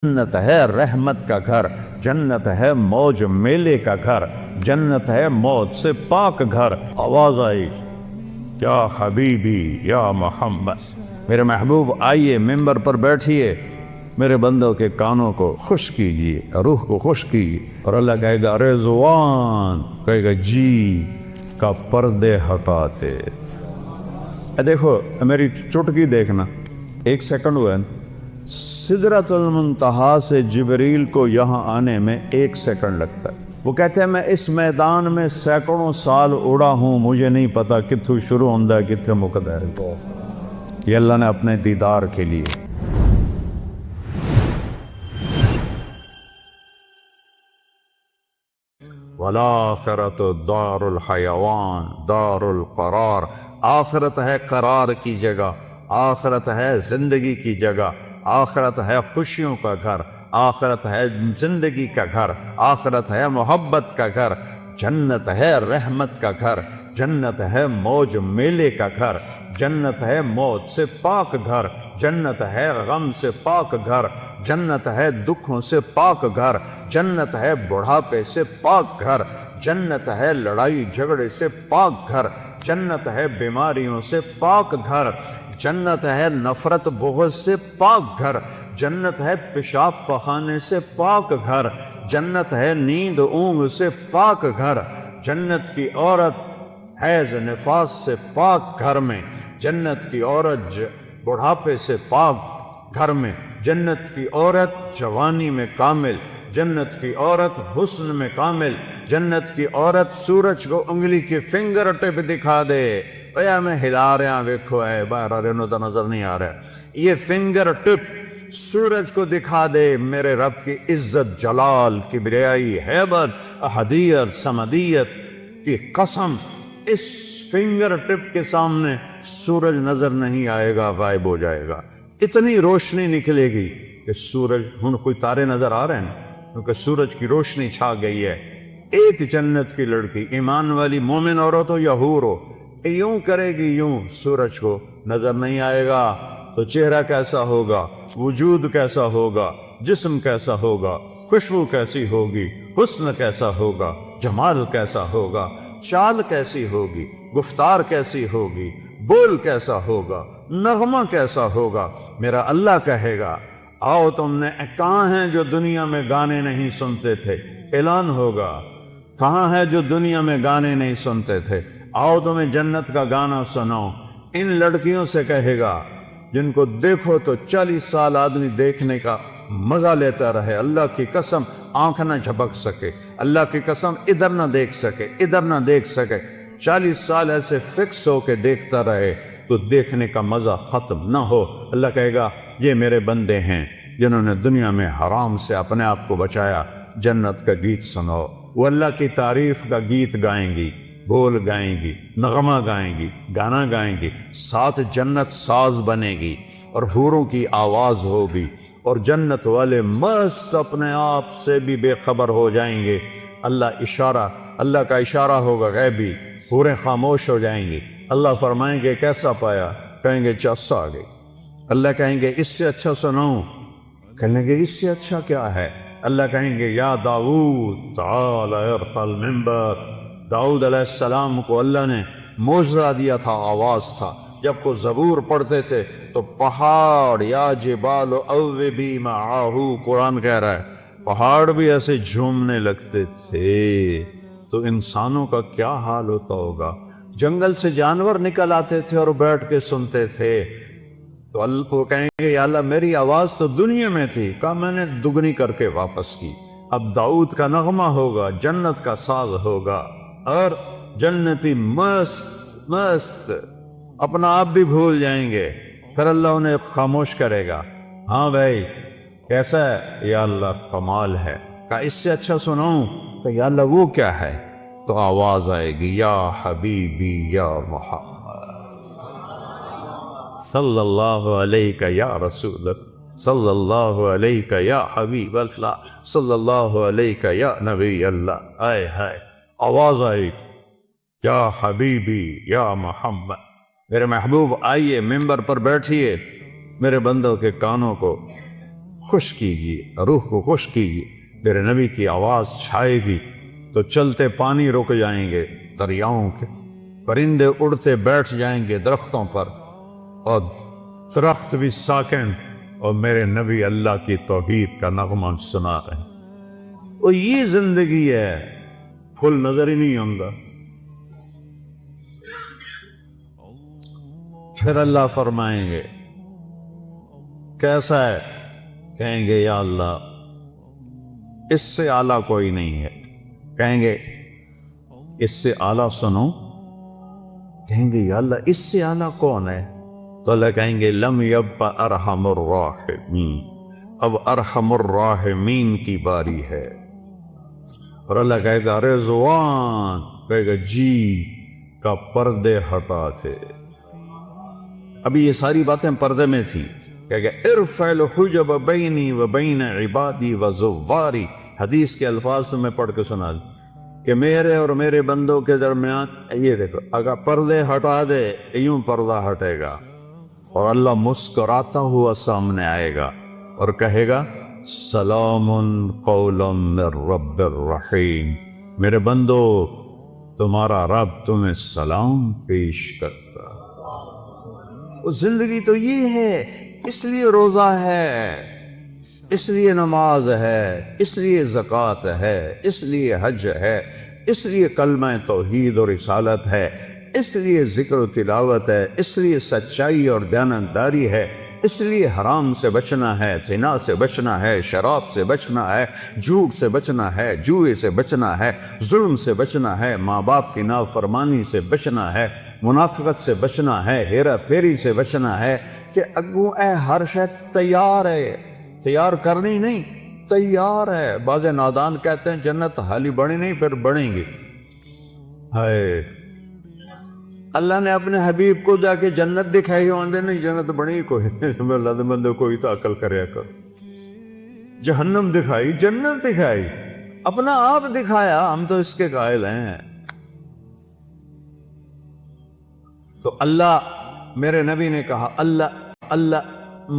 جنت ہے رحمت کا گھر، جنت ہے موج میلے کا گھر، جنت ہے موت سے پاک گھر۔ آواز آئی یا حبیبی یا محمد، میرے محبوب آئیے ممبر پر بیٹھیے، میرے بندوں کے کانوں کو خوش کیجیے، روح کو خوش کیجیے۔ اور اللہ کہے گا رضوان، کہے گا جی کا پردے ہٹاتے۔ دیکھو میری چٹکی دیکھنا، 1 سیکنڈ ہوا ہے، سدرۃ المنتہا سے جبریل کو یہاں آنے میں 1 سیکنڈ لگتا ہے۔ وہ کہتے ہیں میں اس میدان میں سینکڑوں سال اڑا ہوں، مجھے نہیں پتا کتھوں شروع ہوندہ ہے کتھے مقدر ہے۔ یہ اللہ نے اپنے دیدار کے لیے۔ وَالْآخِرَةُ دار الحیوان دار القرار، آخرت ہے قرار کی جگہ، آخرت ہے زندگی کی جگہ، آخرت ہے خوشیوں کا گھر، آخرت ہے زندگی کا گھر، آخرت ہے محبت کا گھر، جنت ہے رحمت کا گھر، جنت ہے موج میلے کا گھر، جنت ہے موت سے پاک گھر، جنت ہے غم سے پاک گھر، جنت ہے دکھوں سے پاک گھر، جنت ہے بڑھاپے سے پاک گھر، جنت ہے لڑائی جھگڑے سے پاک گھر، جنت ہے بیماریوں سے پاک گھر، جنت ہے نفرت بغض سے پاک گھر، جنت ہے پیشاب پخانے سے پاک گھر، جنت ہے نیند اونگ سے پاک گھر، جنت کی عورت حیض نفاس سے پاک گھر میں، جنت کی عورت بڑھاپے سے پاک گھر میں، جنت کی عورت جوانی میں کامل، جنت کی عورت حسن میں کامل، جنت کی عورت سورج کو انگلی کی فنگر ٹپ دکھا دے۔ اے میں ہلا رہا ویکھو ہے باہر رہنو تو نظر نہیں آ رہا، یہ فنگر ٹپ سورج کو دکھا دے میرے رب کی عزت جلال کبریائی ہیبت احدیت سمدیت کی قسم، اس فنگر ٹپ کے سامنے سورج نظر نہیں آئے گا، غائب ہو جائے گا۔ اتنی روشنی نکلے گی کہ سورج، ہن کوئی تارے نظر آ رہے ہیں کیونکہ سورج کی روشنی چھا گئی ہے۔ ایک جنت کی لڑکی ایمان والی مومن عورت ہو یا حور ہو، یوں کرے گی، یوں سورج کو نظر نہیں آئے گا تو چہرہ کیسا ہوگا، وجود کیسا ہوگا، جسم کیسا ہوگا، خوشبو کیسی ہوگی، حسن کیسا ہوگا، جمال کیسا ہوگا، چال کیسی ہوگی، گفتار کیسی ہوگی، بول کیسا ہوگا، نغمہ کیسا ہوگا۔ میرا اللہ کہے گا آؤ تم نے کہاں ہیں جو دنیا میں گانے نہیں سنتے تھے، اعلان ہوگا کہاں ہے جو دنیا میں گانے نہیں سنتے تھے، آؤ تمہیں جنت کا گانا سناؤں۔ ان لڑکیوں سے کہے گا جن کو دیکھو تو 40 سال آدمی دیکھنے کا مزہ لیتا رہے، اللہ کی قسم آنکھ نہ جھپک سکے، اللہ کی قسم ادھر نہ دیکھ سکے، ادھر نہ دیکھ سکے، 40 سال ایسے فکس ہو کے دیکھتا رہے تو دیکھنے کا مزہ ختم نہ ہو۔ اللہ کہے گا یہ میرے بندے ہیں جنہوں نے دنیا میں حرام سے اپنے آپ کو بچایا، جنت کا گیت سنو۔ وہ اللہ کی تعریف کا گیت گائیں گی، بول گائیں گی، نغمہ گائیں گی، گانا گائیں گی، ساتھ جنت ساز بنے گی اور حوروں کی آواز ہوگی، اور جنت والے مست اپنے آپ سے بھی بے خبر ہو جائیں گے۔ اللہ کا اشارہ ہوگا غیبی، حوریں خاموش ہو جائیں گی۔ اللہ فرمائیں گے کیسا پایا، کہیں گے چس آ گئی۔ اللہ کہیں گے اس سے اچھا سناؤں، کہیں گے اس سے اچھا کیا ہے۔ اللہ کہیں گے یا داؤد تعال ارفع المنبر، داؤد علیہ السلام کو اللہ نے معجزہ دیا تھا، آواز تھا، جب کو زبور پڑھتے تھے تو پہاڑ یا جبال اوبی معاہ، قرآن کہہ رہا ہے پہاڑ بھی ایسے جھومنے لگتے تھے، تو انسانوں کا کیا حال ہوتا ہوگا۔ جنگل سے جانور نکل آتے تھے اور بیٹھ کے سنتے تھے، تو اللہ کو کہیں گے یا اللہ میری آواز تو دنیا میں تھی، کہا میں نے دگنی کر کے واپس کی۔ اب داؤد کا نغمہ ہوگا، جنت کا ساز ہوگا، اور جنتی مست مست اپنا آپ بھی بھول جائیں گے۔ پھر اللہ انہیں خاموش کرے گا، ہاں بھائی کیسا ہے، یا اللہ کمال ہے۔ کہا اس سے اچھا سناؤں، کہ یا اللہ وہ کیا ہے، تو آواز آئے گی یا حبیبی یا محمد صلی اللہ علیہ یا رسول اللہ، صلی اللہ علیہ یا حبیب اللہ، صلی اللہ علیہ یا نبی اللہ۔ آئے ہائے آواز آئے گی یا حبیبی یا محمد، میرے محبوب آئیے ممبر پر بیٹھیے، میرے بندوں کے کانوں کو خوش کیجیے، روح کو خوش کیجیے، میرے نبی کی آواز چھائے گی تو چلتے پانی رک جائیں گے دریاؤں کے، پرندے اڑتے بیٹھ جائیں گے درختوں پر، اور درخت بھی ساکن، اور میرے نبی اللہ کی توحید کا نغمہ سنا رہے ہیں۔ اور یہ زندگی ہے، پھول نظر ہی نہیں آتا۔ پھر اللہ فرمائیں گے کیسا ہے؟ کہیں گے یا اللہ اس سے اعلیٰ کوئی نہیں ہے۔ کہیں گے اس سے اعلیٰ سنو، کہیں گے یا اللہ اس سے اعلیٰ کون ہے؟ تو اللہ کہیں گے لم یبق ارحم الراحمین، اب ارحم الراحمین کی باری ہے۔ اور اللہ کہے گا رضوان، کہے گا جی کا پردے ہٹا تھے۔ ابھی یہ ساری باتیں پردے میں تھیں، کہے گا ارفع الحجب بینی و بین عبادی و زواری۔ حدیث کے الفاظ تو میں پڑھ کے سنا دوں کہ میرے اور میرے بندوں کے درمیان یہ دیکھو، اگر پردے ہٹا دے یوں پردہ ہٹے گا، اور اللہ مسکراتا ہوا سامنے آئے گا اور کہے گا سلام قولا من رب الرحیم، میرے بندو تمہارا رب تمہیں سلام پیش کرتا۔ وہ زندگی تو یہ ہے، اس لیے روزہ ہے، اس لیے نماز ہے، اس لیے زکوٰۃ ہے، اس لیے حج ہے، اس لیے کلمہ توحید اور رسالت ہے، اس لیے ذکر و تلاوت ہے، اس لیے سچائی اور دیانتداری ہے، اس لیے حرام سے بچنا ہے، زنا سے بچنا ہے، شراب سے بچنا ہے، جھوٹ سے بچنا ہے، جوئے سے بچنا ہے، ظلم سے بچنا ہے، ماں باپ کی نافرمانی سے بچنا ہے، منافقت سے بچنا ہے، ہیرا پھیری سے بچنا ہے، کہ اگوں اے ہر شے تیار ہے، تیار کرنی نہیں، تیار ہے۔ بعض نادان کہتے ہیں جنت حالی بڑی نہیں، پھر بڑھیں گی۔ ہائے، اللہ نے اپنے حبیب کو جا کے جنت دکھائی، ہوندے نہیں جنت بڑی کوئی اللہ دے بندے کوئی تو عقل کریا کر۔ جہنم دکھائی، جنت دکھائی، اپنا آپ دکھایا، ہم تو اس کے قائل ہیں۔ تو اللہ، میرے نبی نے کہا اللہ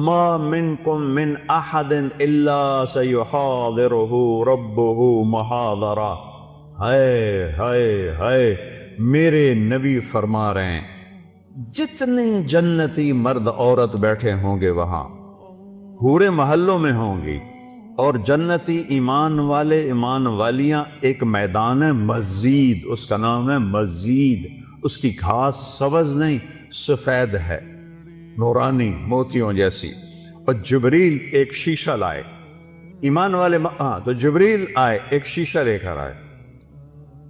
ما منکم من احد الا سیحاضرہ ربہ محاضرہ۔ ہائے ہائے ہائے، میرے نبی فرما رہے ہیں جتنے جنتی مرد عورت بیٹھے ہوں گے وہاں پورے محلوں میں ہوں گی، اور جنتی ایمان والے ایمان والیاں، ایک میدان ہے مزید، اس کا نام ہے مزید، اس کی گھاس سبز نہیں سفید ہے، نورانی موتیوں جیسی، اور جبریل ایک شیشہ لائے، ایمان والے تو جبریل آئے ایک شیشہ لے کر آئے،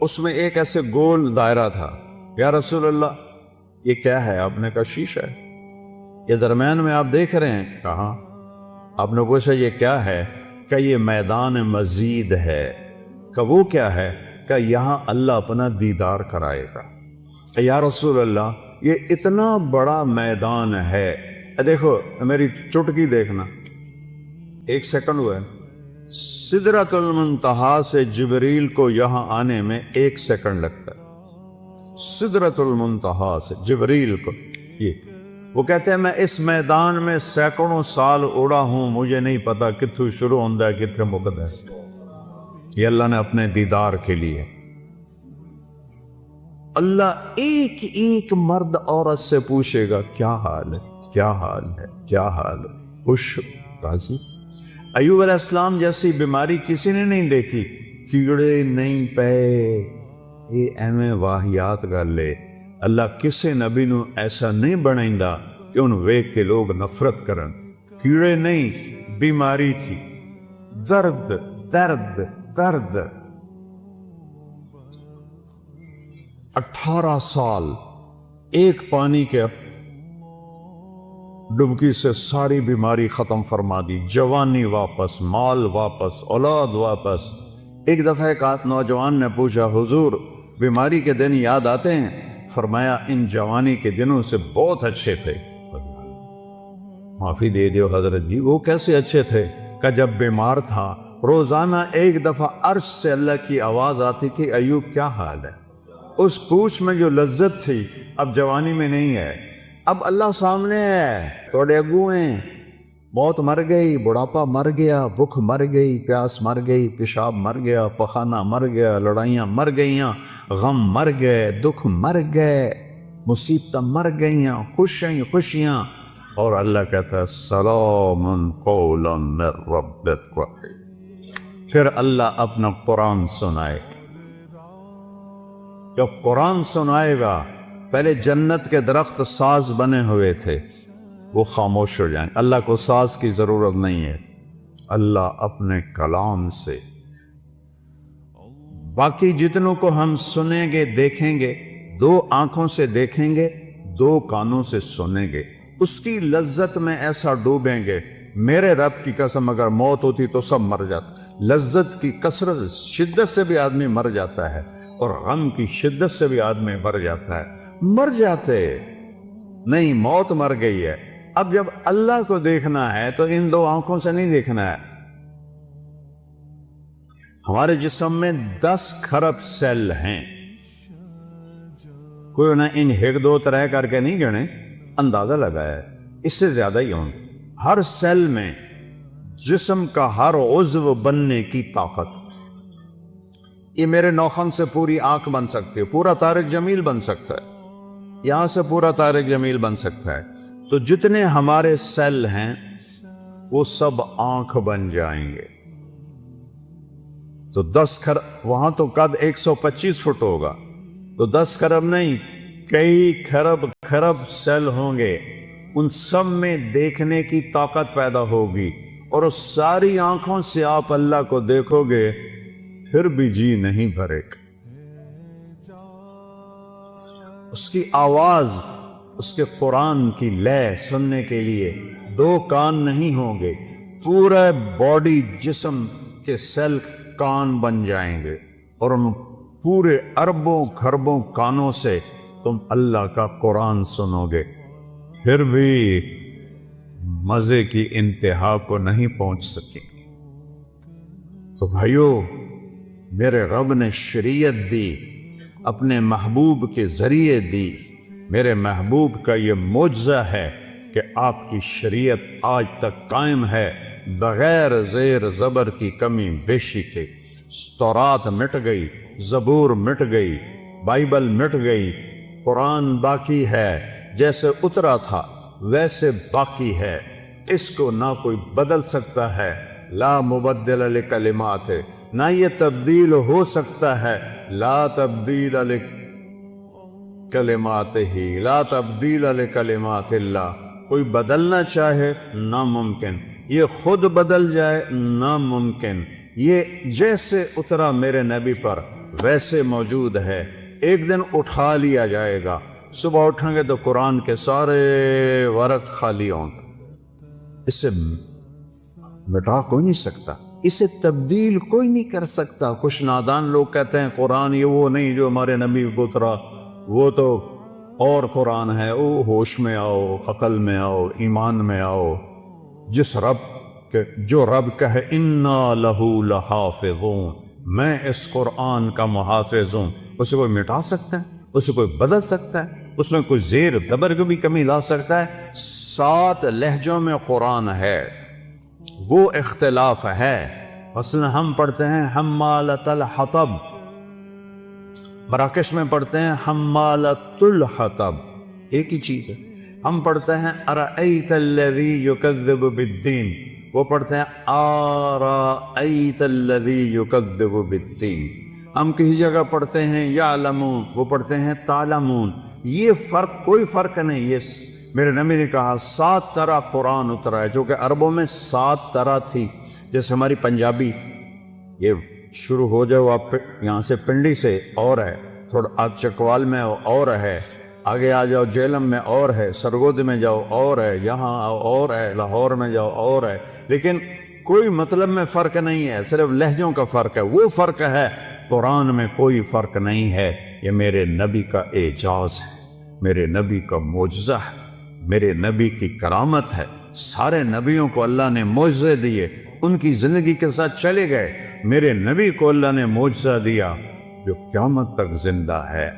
اس میں ایک ایسے گول دائرہ تھا۔ یا رسول اللہ یہ کیا ہے؟ آپ نے کہا شیشہ ہے، یہ درمیان میں آپ دیکھ رہے ہیں؟ کہاں؟ آپ نے پوچھا یہ کیا ہے؟ کہ یہ میدان مزید ہے۔ کہ وہ کیا ہے؟ کہ یہاں اللہ اپنا دیدار کرائے گا۔ یا رسول اللہ یہ اتنا بڑا میدان ہے، دیکھو میری چٹکی دیکھنا، ایک سیکنڈ ہوا ہے، سدرۃ المنتہا سے جبریل کو یہاں آنے میں 1 سیکنڈ لگتا ہے، سدرۃ المنتہا سے جبریل کو۔ یہ وہ کہتے ہیں میں اس میدان میں سینکڑوں سال اڑا ہوں، مجھے نہیں پتا کتھوں شروع ہوتا ہے کتنے مقد ہے۔ یہ اللہ نے اپنے دیدار کے لیے، اللہ ایک ایک مرد عورت سے پوچھے گا کیا حال ہے، کیا حال ہے، کیا حال ہے، خوش راضی؟ ایوب علیہ السلام جیسی بیماری کسی نے نہیں دیکھی، کیڑے نہیں پے، یہ ایویں واہیات گل ہے۔ اللہ کسے نبی نو ایسا نہیں بنائندا کہ انہوں ویکھ کے لوگ نفرت کرن، کیڑے نہیں، بیماری تھی، درد درد درد۔ 18 سال ایک پانی کے ڈبکی سے ساری بیماری ختم فرما دی، جوانی واپس، مال واپس، اولاد واپس۔ ایک دفعہ ایک نوجوان نے پوچھا حضور بیماری کے دن یاد آتے ہیں؟ فرمایا ان جوانی کے دنوں سے بہت اچھے تھے۔ معافی دے دیو حضرت جی، وہ کیسے اچھے تھے؟ کہ جب بیمار تھا روزانہ ایک دفعہ عرش سے اللہ کی آواز آتی تھی ایوب کیا حال ہے؟ اس پوچھ میں جو لذت تھی اب جوانی میں نہیں ہے۔ اب اللہ سامنے ہے، توڑے اگو ہیں، موت مر گئی، بڑھاپا مر گیا، بھوک مر گئی، پیاس مر گئی، پیشاب مر گیا، پخانہ مر گیا، لڑائیاں مر گئیاں، غم مر گئے، دکھ مر گئے، مصیبتیں مر گئیاں، خوشیاں، اور اللہ کہتا ہے سلام قولا من رب الرحیم۔ پھر اللہ اپنا قرآن سنائے۔ جب قرآن سنائے گا، پہلے جنت کے درخت ساز بنے ہوئے تھے، وہ خاموش ہو جائیں۔ اللہ کو ساز کی ضرورت نہیں ہے، اللہ اپنے کلام سے باقی جتنوں کو ہم سنیں گے، دیکھیں گے، 2 آنکھوں سے دیکھیں گے، 2 کانوں سے سنیں گے، اس کی لذت میں ایسا ڈوبیں گے۔ میرے رب کی قسم، اگر موت ہوتی تو سب مر جاتا۔ لذت کی کثرت شدت سے بھی آدمی مر جاتا ہے، اور غم کی شدت سے بھی آدمی مر جاتا ہے۔ مر جاتے نہیں، موت مر گئی ہے۔ اب جب اللہ کو دیکھنا ہے تو ان 2 آنکھوں سے نہیں دیکھنا ہے۔ ہمارے جسم میں 10 کھرب سیل ہیں، کوئی انہیں ان 1 2 طرح کر کے نہیں گنے، اندازہ لگایا ہے، اس سے زیادہ ہی ہوں۔ ہر سیل میں جسم کا ہر عضو بننے کی طاقت۔ یہ میرے نوخن سے پوری آنکھ بن سکتی ہے، پورا طارق جمیل بن سکتا ہے، یہاں سے پورا طارق جمیل بن سکتا ہے۔ تو جتنے ہمارے سیل ہیں وہ سب آنکھ بن جائیں گے۔ تو 10 کھرب، وہاں تو قد 125 فٹ ہوگا، تو 10 کھرب نہیں، کئی کھرب سیل ہوں گے، ان سب میں دیکھنے کی طاقت پیدا ہوگی، اور اس ساری آنکھوں سے آپ اللہ کو دیکھو گے، پھر بھی جی نہیں بھرے گا۔ اس کی آواز، اس کے قرآن کی لے سننے کے لیے 2 کان نہیں ہوں گے، پورا باڈی جسم کے سیل کان بن جائیں گے، اور ان پورے اربوں کھربوں کانوں سے تم اللہ کا قرآن سنو گے، پھر بھی مزے کی انتہا کو نہیں پہنچ سکیں گے۔ تو بھائیو، میرے رب نے شریعت دی، اپنے محبوب کے ذریعے دی۔ میرے محبوب کا یہ معجزہ ہے کہ آپ کی شریعت آج تک قائم ہے، بغیر زیر زبر کی کمی بیشی کے۔ تورات مٹ گئی، زبور مٹ گئی، بائبل مٹ گئی، قرآن باقی ہے، جیسے اترا تھا ویسے باقی ہے، اس کو نہ کوئی بدل سکتا ہے، لا مبدل لکلمات، نہ یہ تبدیل ہو سکتا ہے، لا تبدیل کلمات ہی، لا تبدیل لکلمات اللہ۔ کوئی بدلنا چاہے ناممکن، یہ خود بدل جائے ناممکن۔ یہ جیسے اترا میرے نبی پر ویسے موجود ہے، ایک دن اٹھا لیا جائے گا۔ صبح اٹھیں گے تو قرآن کے سارے ورق خالی ہوں گے، اسے مٹا کوئی نہیں سکتا، اسے تبدیل کوئی نہیں کر سکتا۔ کچھ نادان لوگ کہتے ہیں قرآن یہ وہ نہیں جو ہمارے نبی کو اترا، وہ تو اور قرآن ہے۔ او ہوش میں آؤ، عقل میں آؤ، ایمان میں آؤ۔ جس رب کے جو رب کہے انا لہو لحافظون، میں اس قرآن کا محافظ ہوں، اسے کوئی مٹا سکتا ہے؟ اسے کوئی بدل سکتا ہے؟ اس میں کوئی زیر زبر کی بھی کمی لا سکتا ہے؟ 7 لہجوں میں قرآن ہے، وہ اختلاف ہے۔ مثلا ہم پڑھتے ہیں حمالۃ الحطب، مراکش میں پڑھتے ہیں حمالۃ الحطب، ایک ہی چیز ہے۔ ہم پڑھتے ہیں ارأیت الذی یکذب بالدین، وہ پڑھتے ہیں آرأیت الذی یکذب بالدین۔ ہم کسی جگہ پڑھتے ہیں یعلمون، وہ پڑھتے ہیں تعلمون۔ یہ فرق، کوئی فرق نہیں۔ یہ میرے نبی نے کہا 7 طرح قرآن اترا ہے، جو کہ عربوں میں 7 طرح تھی۔ جیسے ہماری پنجابی، یہ شروع ہو جاؤ آپ یہاں سے پنڈی سے اور ہے، تھوڑا آپ چکوال میں اور ہے، آگے آ جاؤ جیلم میں اور ہے، سرگود میں جاؤ اور ہے، یہاں اور ہے، لاہور میں جاؤ اور ہے، لیکن کوئی مطلب میں فرق نہیں ہے، صرف لہجوں کا فرق ہے۔ وہ فرق ہے، قرآن میں کوئی فرق نہیں ہے۔ یہ میرے نبی کا اعجاز ہے، میرے نبی کا معجزہ ہے، میرے نبی کی کرامت ہے۔ سارے نبیوں کو اللہ نے معجزے دیے، ان کی زندگی کے ساتھ چلے گئے۔ میرے نبی کو اللہ نے معجزہ دیا جو قیامت تک زندہ ہے،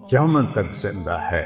قیامت تک زندہ ہے۔